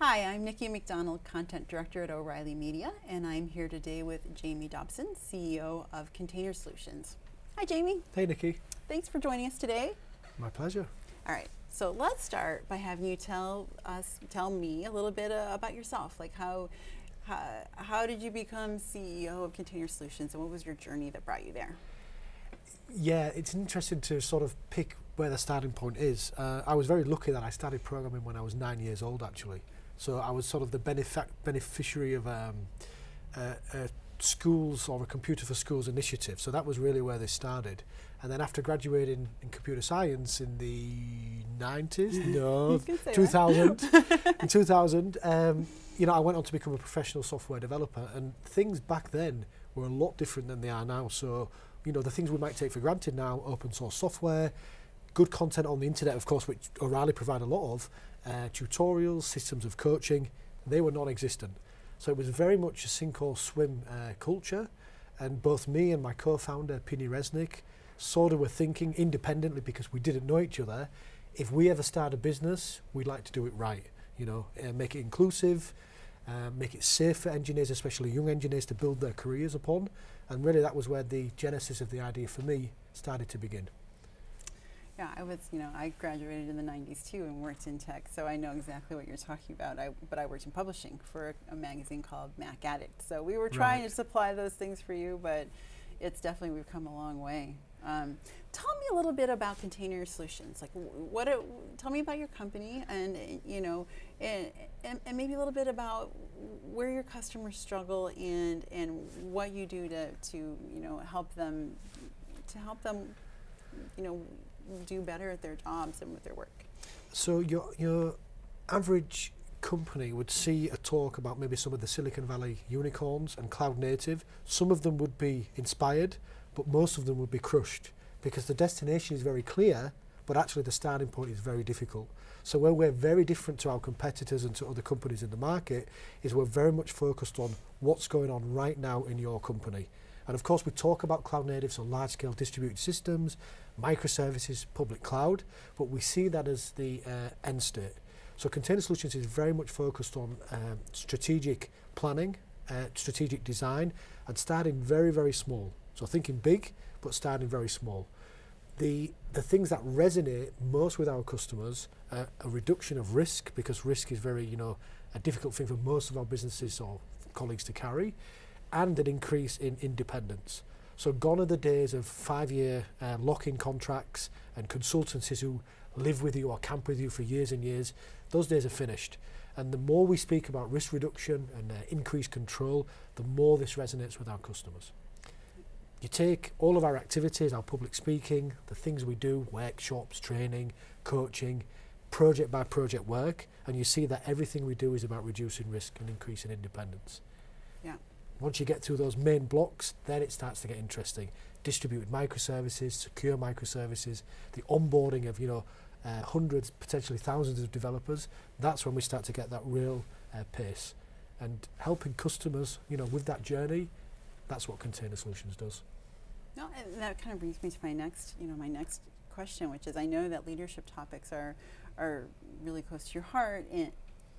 Hi, I'm Nikki McDonald, Content Director at O'Reilly Media, and I'm here today with Jamie Dobson, CEO of Container Solutions. Hi, Jamie. Hey, Nikki. Thanks for joining us today. My pleasure. All right, so let's start by having you tell me a little bit about yourself. Like how did you become CEO of Container Solutions, and what was your journey that brought you there? Yeah, it's interesting to sort of pick where the starting point is. I was very lucky that I started programming when I was 9 years old, actually. So I was sort of the beneficiary of a schools or a Computer for Schools initiative. So that was really where they started. And then after graduating in computer science in the 90s, no, 2000, in 2000, you know, I went on to become a professional software developer, and things back then were a lot different than they are now. So, you know, the things we might take for granted now, open source software, good content on the internet, of course, which O'Reilly provide a lot of, tutorials, systems of coaching, they were non-existent. So it was very much a sink or swim culture, and both me and my co-founder, Pini Resnick, sort of were thinking independently, because we didn't know each other, if we ever start a business, we'd like to do it right, you know, make it inclusive, make it safe for engineers, especially young engineers, to build their careers upon. And really that was where the genesis of the idea for me started to begin. Yeah, I graduated in the 90s too and worked in tech, so I know exactly what you're talking about. But I worked in publishing for a magazine called Mac Addict. So we were trying to supply those things for you, but it's definitely, we've come a long way. Tell me a little bit about Container Solutions. Like, tell me about your company, and you know, and maybe a little bit about where your customers struggle and what you do to you know, help them you know, do better at their jobs and with their work. So your average company would see a talk about maybe some of the Silicon Valley unicorns and cloud native. Some of them would be inspired, but most of them would be crushed, because the destination is very clear, but actually the starting point is very difficult. So where we're very different to our competitors and to other companies in the market is we're very much focused on what's going on right now in your company. And of course we talk about cloud native, so large scale distributed systems, microservices, public cloud, but we see that as the end state. So Container Solutions is very much focused on strategic planning, strategic design, and starting very, very small. So thinking big, but starting very small. The things that resonate most with our customers are a reduction of risk, because risk is very, you know, a difficult thing for most of our businesses or colleagues to carry, and an increase in independence. So gone are the days of 5-year lock-in contracts and consultancies who live with you or camp with you for years and years. Those days are finished. And the more we speak about risk reduction and increased control, the more this resonates with our customers. You take all of our activities, our public speaking, the things we do, workshops, training, coaching, project by project work, and you see that everything we do is about reducing risk and increasing independence. Yeah. Once you get through those main blocks, then it starts to get interesting. Distributed microservices, secure microservices, the onboarding of, you know, hundreds, potentially thousands of developers. That's when we start to get that real pace. And helping customers, you know, with that journey, that's what Container Solutions does. No, and that kind of brings me to my next question, which is, I know that leadership topics are really close to your heart,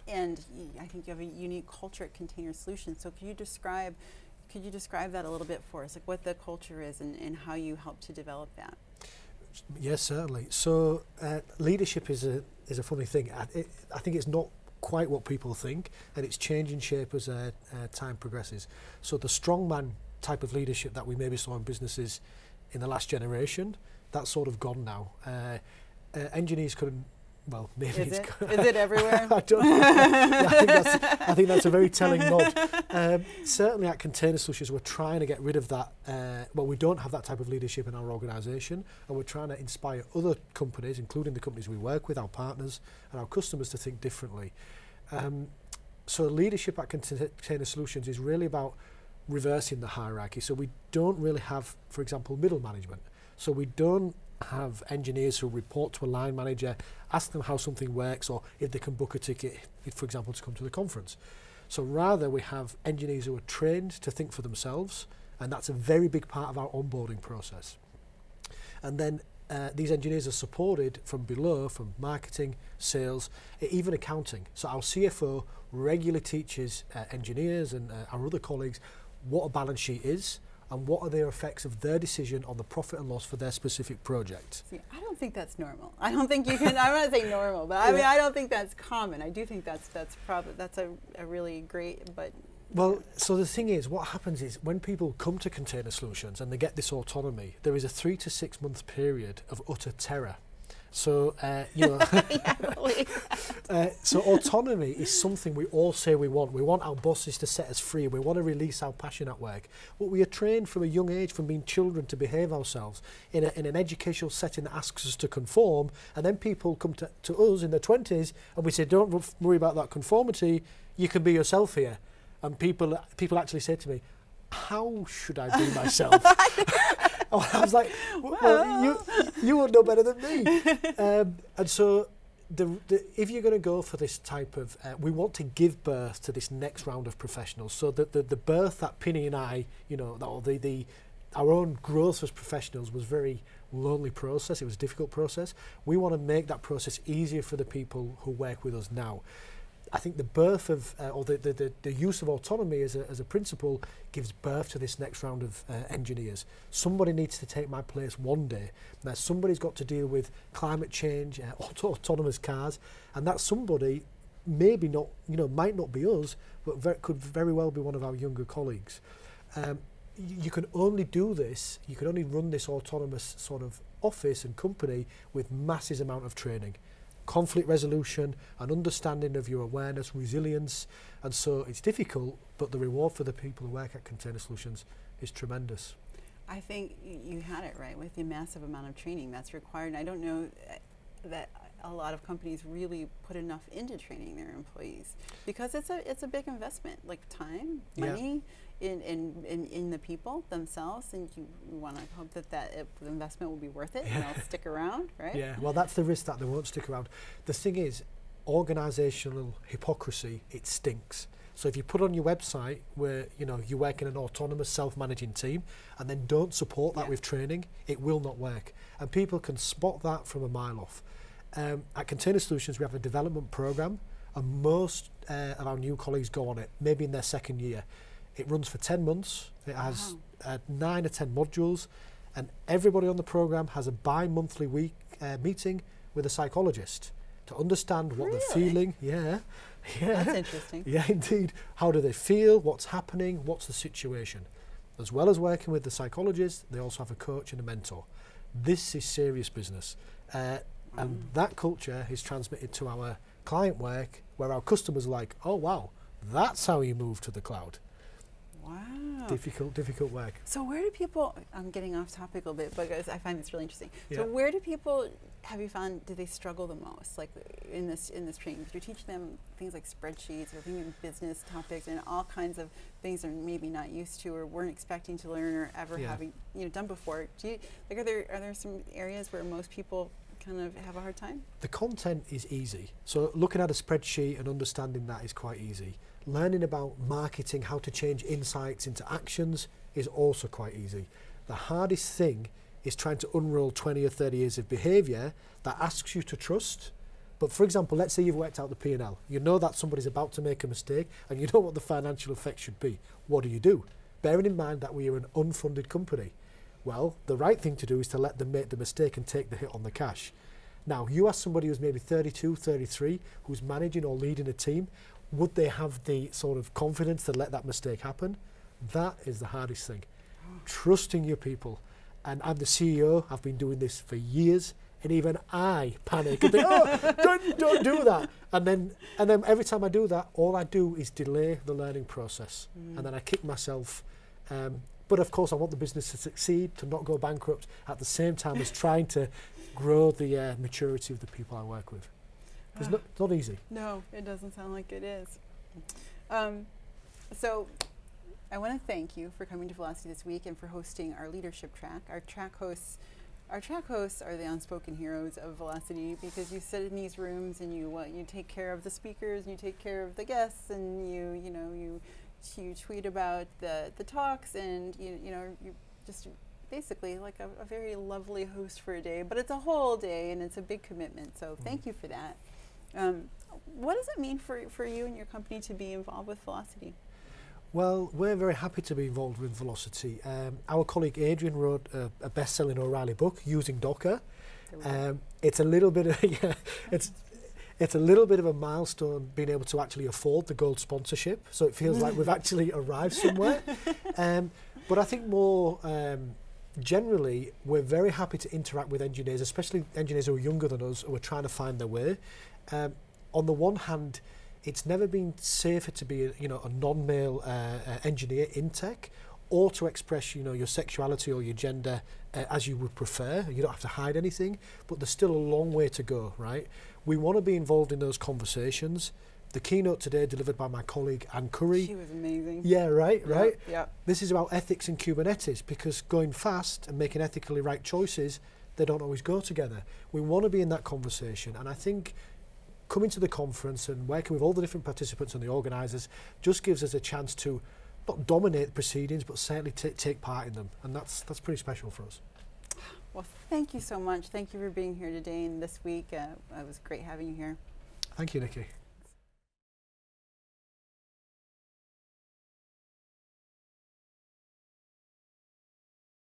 and I think you have a unique culture at Container Solutions. So could you describe that a little bit for us, like what the culture is and how you help to develop that? Yes, certainly. So leadership is a funny thing. I think it's not quite what people think, and it's changing shape as time progresses. So the strongman type of leadership that we maybe saw in businesses in the last generation, that's sort of gone now. Engineers couldn't. Well, maybe is it everywhere? I don't know. Yeah, I think that's a very telling nod. Certainly at Container Solutions, we're trying to get rid of that. Well, we don't have that type of leadership in our organisation, and we're trying to inspire other companies, including the companies we work with, our partners and our customers, to think differently. So leadership at Container Solutions is really about reversing the hierarchy. So we don't really have, for example, middle management. So we don't have engineers who report to a line manager, ask them how something works, or if they can book a ticket, for example, to come to the conference. So rather we have engineers who are trained to think for themselves, and that's a very big part of our onboarding process. And then these engineers are supported from below, from marketing, sales, even accounting. So our CFO regularly teaches engineers and our other colleagues what a balance sheet is and what are the effects of their decision on the profit and loss for their specific project. See, I don't think that's normal. I don't think you can, I'm not saying normal, but I mean, I don't think that's common. I do think that's probably, that's a really great, but. Well, so the thing is, what happens is when people come to Container Solutions and they get this autonomy, there is a 3 to 6 month period of utter terror. So, you know, so autonomy is something we all say we want. We want our bosses to set us free. We want to release our passion at work. But we are trained from a young age, from being children, to behave ourselves in an educational setting that asks us to conform. And then people come to us in their 20s and we say, don't worry about that conformity. You can be yourself here. And people actually say to me, how should I be myself? I was like, well, you would know better than me. And so if you're going to go for this type of, we want to give birth to this next round of professionals. So that the birth that Pinny and I, you know, our own growth as professionals was very lonely process. It was a difficult process. We want to make that process easier for the people who work with us now. I think the birth of, or the use of autonomy as a principle gives birth to this next round of engineers. Somebody needs to take my place one day. Now, somebody's got to deal with climate change, autonomous cars, and that somebody maybe not, you know, might not be us, but could very well be one of our younger colleagues. You can only do this, you can only run this autonomous sort of office and company with massive amount of training. Conflict resolution, an understanding of your awareness, resilience, and so it's difficult, but the reward for the people who work at Container Solutions is tremendous. I think you had it right with the massive amount of training that's required, and I don't know that a lot of companies really put enough into training their employees because it's a big investment, like time, money, in the people themselves, and you want to hope that the investment will be worth it and they'll stick around, right? Yeah, well, that's the risk, that they won't stick around. The thing is, organisational hypocrisy, it stinks. So if you put on your website where, you know, you work in an autonomous self-managing team and then don't support that with training, it will not work. And people can spot that from a mile off. At Container Solutions, we have a development program, and most of our new colleagues go on it, maybe in their second year. It runs for 10 months. It has 9 or 10 modules, and everybody on the program has a bi-monthly meeting with a psychologist to understand what they're feeling. Yeah. That's interesting. Yeah, indeed. How do they feel? What's happening? What's the situation? As well as working with the psychologist, they also have a coach and a mentor. This is serious business. And that culture is transmitted to our client work, where our customers are like, oh, wow, that's how you move to the cloud. Wow. Difficult work. So where do people, I'm getting off topic a little bit, but I find this really interesting. Yeah. So where do people, have you found, do they struggle the most, like in this training? Do you teach them things like spreadsheets or thinking business topics and all kinds of things they're maybe not used to or weren't expecting to learn or ever having done before? Do you, like, are there some areas where most people kind of have a hard time? The content is easy. So looking at a spreadsheet and understanding that is quite easy. Learning about marketing, how to change insights into actions is also quite easy. The hardest thing is trying to unroll 20 or 30 years of behaviour that asks you to trust. But for example, let's say you've worked out the P&L. You know that somebody's about to make a mistake and you know what the financial effect should be. What do? Bearing in mind that we are an unfunded company. Well, the right thing to do is to let them make the mistake and take the hit on the cash. Now, you ask somebody who's maybe 32, 33, who's managing or leading a team, would they have the sort of confidence to let that mistake happen? That is the hardest thing. Trusting your people. And I'm the CEO, I've been doing this for years, and even I panic and think, oh, don't do that. And then every time I do that, all I do is delay the learning process. And then I kick myself. But of course, I want the business to succeed, to not go bankrupt, at the same time as trying to grow the maturity of the people I work with. It's not easy. No, it doesn't sound like it is. So I want to thank you for coming to Velocity this week and for hosting our leadership track. Our track hosts are the unspoken heroes of Velocity because you sit in these rooms and you take care of the speakers and you take care of the guests and you tweet about the talks and you just basically like a very lovely host for a day, but it's a whole day and it's a big commitment. So thank you for that. What does it mean for you and your company to be involved with Velocity? Well, we're very happy to be involved with Velocity. Our colleague Adrian wrote a best-selling O'Reilly book using Docker. It's a little bit of it's a little bit of a milestone being able to actually afford the gold sponsorship. So it feels like we've actually arrived somewhere. But I think more generally, we're very happy to interact with engineers, especially engineers who are younger than us, who are trying to find their way. On the one hand, it's never been safer to be a non-male engineer in tech, or to express your sexuality or your gender as you would prefer. You don't have to hide anything, but there's still a long way to go, right? We want to be involved in those conversations. The keynote today delivered by my colleague Anne Curry. She was amazing. Yeah, right. Yeah. This is about ethics in Kubernetes, because going fast and making ethically right choices, they don't always go together. We want to be in that conversation, and I think coming to the conference and working with all the different participants and the organisers just gives us a chance to not dominate proceedings, but certainly take part in them, and that's pretty special for us. Well, thank you so much. Thank you for being here today and this week. It was great having you here. Thank you, Nikki.